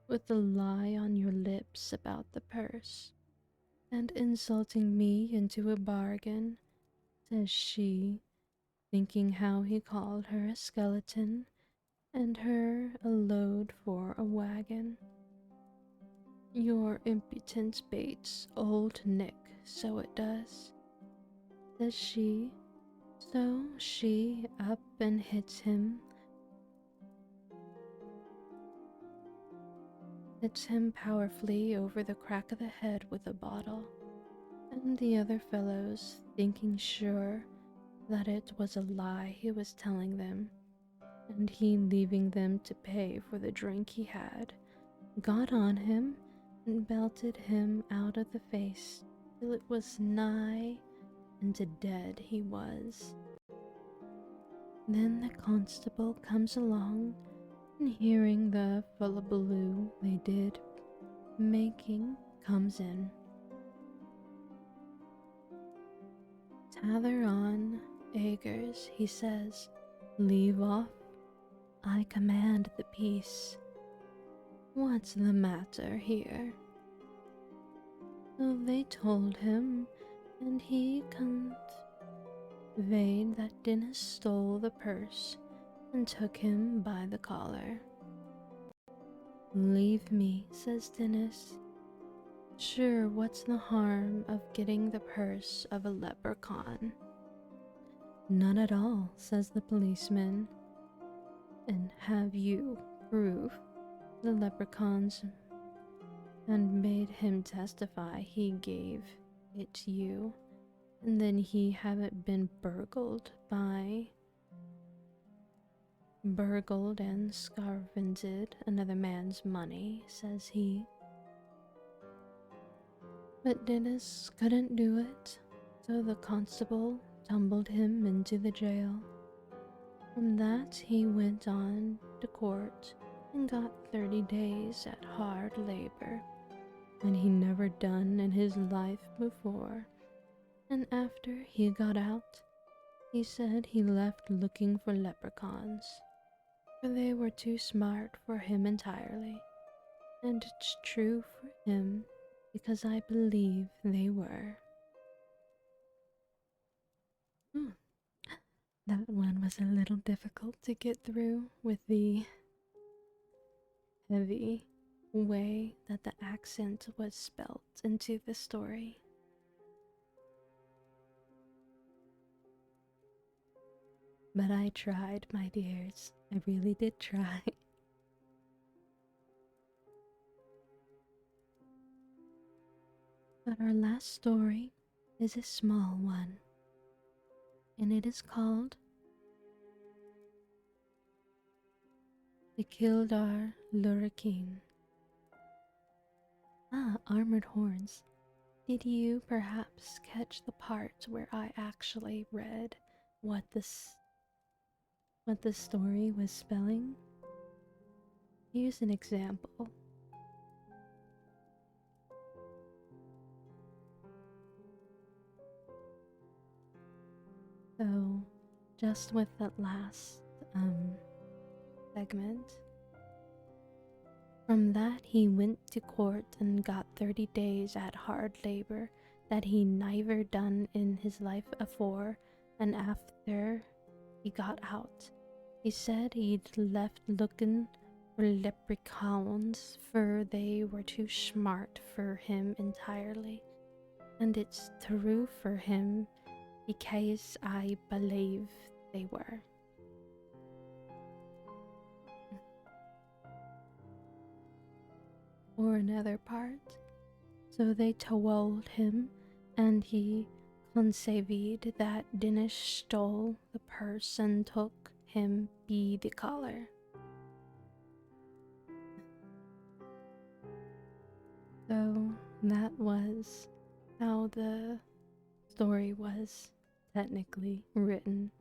Speaker 1: with a lie on your lips about the purse, and insulting me into a bargain, says she, thinking how he called her a skeleton and her a load for a wagon. Your impudence baits old Nick, so it does, says she. So she up and hits him powerfully over the crack of the head with a bottle, and the other fellows, thinking sure that it was a lie he was telling them, and he leaving them to pay for the drink he had, got on him and belted him out of the face till it was nigh unto dead he was. Then the constable comes along, and hearing the fullabaloo they did making, comes in. Tather on, Agers, he says, leave off. I command the peace. What's the matter here? So they told him, and he conveyed that Dennis stole the purse and took him by the collar. Leave me, says Dennis. Sure, what's the harm of getting the purse of a leprechaun? None at all, says the policeman. And have you proof? The leprechauns and made him testify he gave it to you, and then he haven't been burgled and scarvented another man's money, says he. But Dennis couldn't do it, so the constable tumbled him into the jail. From that he went on to court and got 30 days at hard labor, and he never done in his life before. And after he got out, he said he left looking for leprechauns, for they were too smart for him entirely, and it's true for him, because I believe they were. That one was a little difficult to get through with the heavy way that the accent was spelt into the story. But I tried, my dears. I really did try. But our last story is a small one, and it is called The Kildar Lurricane. Ah, armored horns. Did you perhaps catch the part where I actually read what the story was spelling? Here's an example. So, just with that last segment, from that he went to court and got 30 days at hard labor that he never done in his life afore, and after he got out, he said he'd left looking were leprechauns, for they were too smart for him entirely, and it's true for him because I believe they were. Or another part, so they told him, and he conceived that Dinesh stole the purse and took him be the collar. So that was how the story was technically written.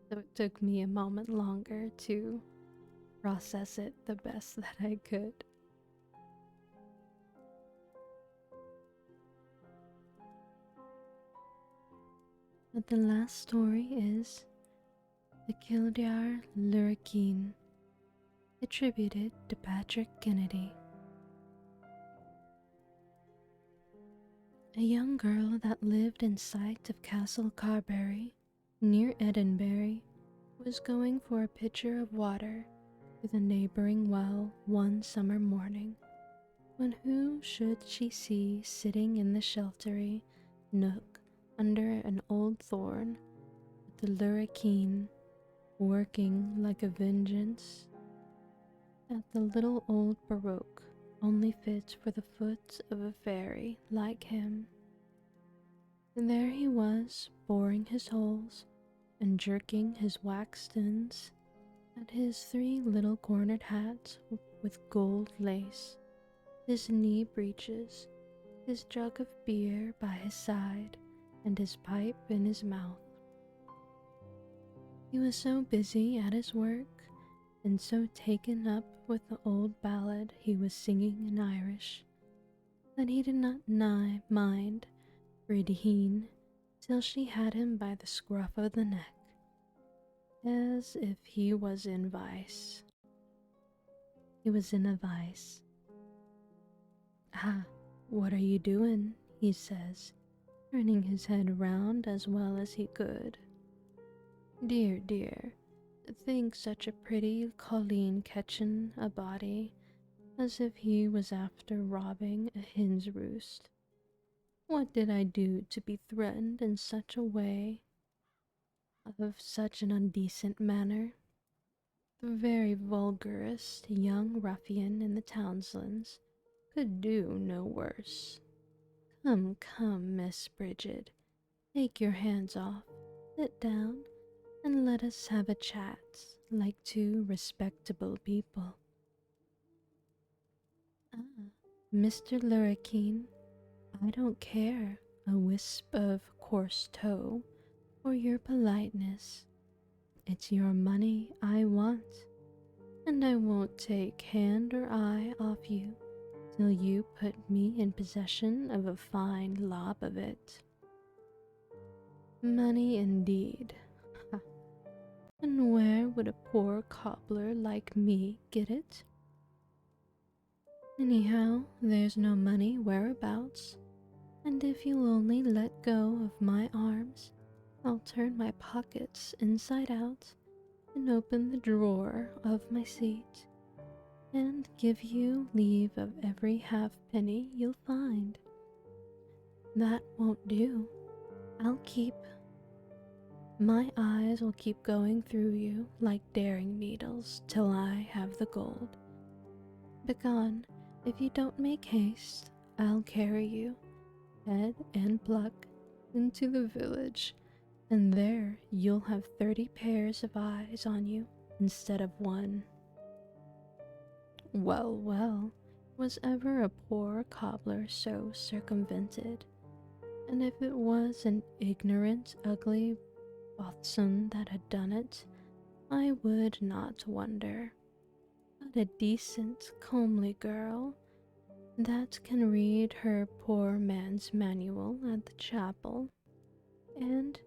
Speaker 1: So it took me a moment longer to process it the best that I could. But the last story is The Kildare Lurricane, attributed to Patrick Kennedy. A young girl that lived in sight of Castle Carberry, near Edinburgh, was going for a pitcher of water to the neighboring well one summer morning, when who should she see sitting in the sheltery nook under an old thorn, with the lurricane working like a vengeance at the little old baroque, only fit for the foot of a fairy like him. And there he was, boring his holes and jerking his wax ends at his 3 little cornered hats with gold lace, his knee breeches, his jug of beer by his side, and his pipe in his mouth. He was so busy at his work, and so taken up with the old ballad he was singing in Irish, that he did not mind Bridheen till she had him by the scruff of the neck, as if he was in vice. He was in a vice. "Ah, what are you doing?" he says, turning his head round as well as he could. "Dear, dear, think such a pretty colleen catchin' a body, as if he was after robbing a hen's roost. What did I do to be threatened in such a way, of such an undecent manner? The very vulgarest young ruffian in the Townslands could do no worse. Come, come, Miss Bridget, take your hands off, sit down, and let us have a chat like 2 respectable people." "Ah, Mr. Lurricane, I don't care a wisp of coarse toe for your politeness. It's your money I want, and I won't take hand or eye off you till you put me in possession of a fine lob of it." Money indeed. Ha. And where would a poor cobbler like me get it? Anyhow, there's no money whereabouts, and if you'll only let go of my arms, I'll turn my pockets inside out and open the drawer of my seat, and give you leave of every halfpenny you'll find. That won't do. My eyes will keep going through you like daring needles till I have the gold. Begone, if you don't make haste, I'll carry you, head and pluck, into the village, and there you'll have 30 pairs of eyes on you instead of 1. Well, well, was ever a poor cobbler so circumvented? And if it was an ignorant, ugly boatswain that had done it, I would not wonder. But a decent, comely girl that can read her poor man's manual at the chapel, and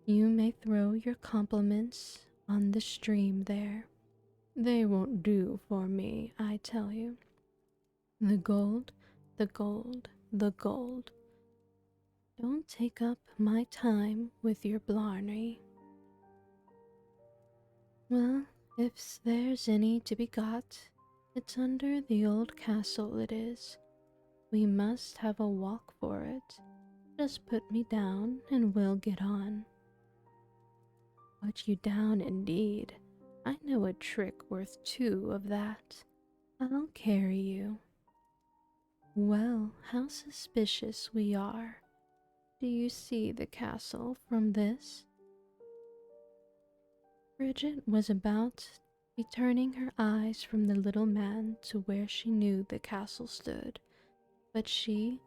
Speaker 1: you may throw your compliments on the stream there. They won't do for me, I tell you. The gold, the gold, the gold. Don't take up my time with your blarney." Well, If there's any to be got, it's under the old castle it is. We must have a walk for it. Just put me down and we'll get on. Put you down indeed. I know a trick worth two of that. I'll carry you. Well, how suspicious we are. Do you see the castle from this? Bridget was about to be turning her eyes from the little man to where she knew the castle stood, but she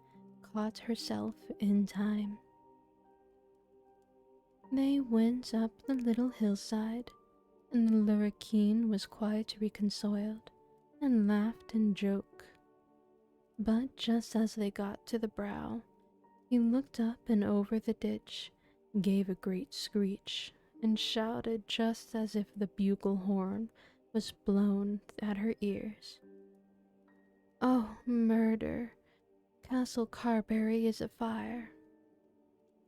Speaker 1: caught herself in time. They went up the little hillside, and the lurricane was quite reconciled, and laughed and joked. But just as they got to the brow, he looked up and over the ditch, gave a great screech, and shouted just as if the bugle horn was blown at her ears. Oh, murder! Castle Carberry is afire.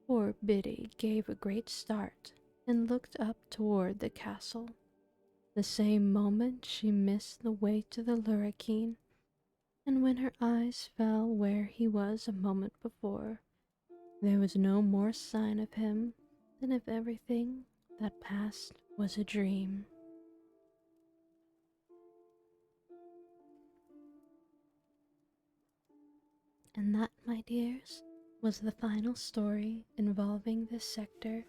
Speaker 1: Poor Biddy gave a great start and looked up toward the castle. The same moment she missed the way to the lurricane, and when her eyes fell where he was a moment before, there was no more sign of him than if everything that passed was a dream. And that, my dears, was the final story involving the sector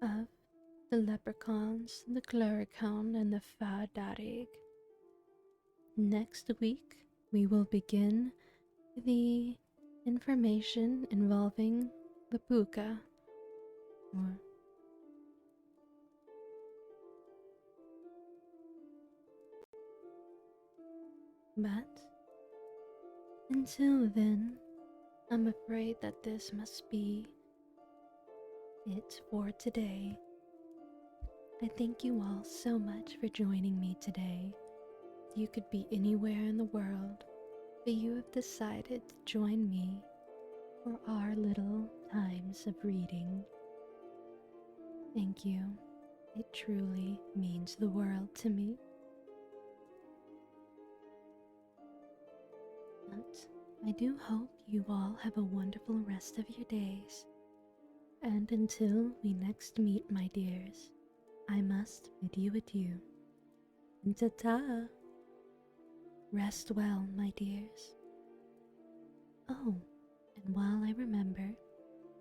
Speaker 1: of the leprechauns, the cluricaun, and the fadarig. Next week, we will begin the information involving the puka, or but until then, I'm afraid that this must be it for today. I thank you all so much for joining me today. You could be anywhere in the world, but you have decided to join me for our little times of reading. Thank you. It truly means the world to me. But I do hope you all have a wonderful rest of your days. And until we next meet, my dears, I must bid you adieu. And ta-ta! Rest well, my dears. Oh, and while I remember,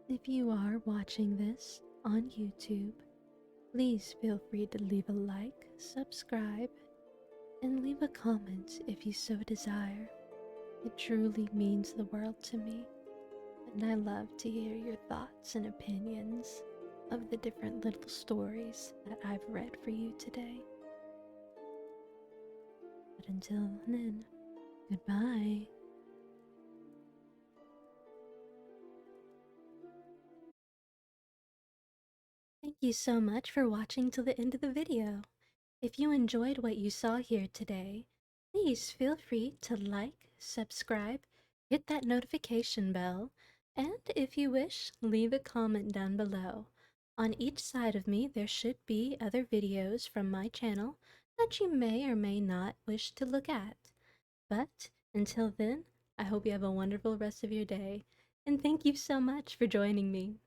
Speaker 1: if you are watching this on YouTube, please feel free to leave a like, subscribe, and leave a comment if you so desire. It truly means the world to me, and I love to hear your thoughts and opinions of the different little stories that I've read for you today. But until then, goodbye. Thank you so much for watching till the end of the video. If you enjoyed what you saw here today, please feel free to like, subscribe, hit that notification bell, and if you wish, leave a comment down below. On each side of me, there should be other videos from my channel that you may or may not wish to look at. But until then, I hope you have a wonderful rest of your day, and thank you so much for joining me.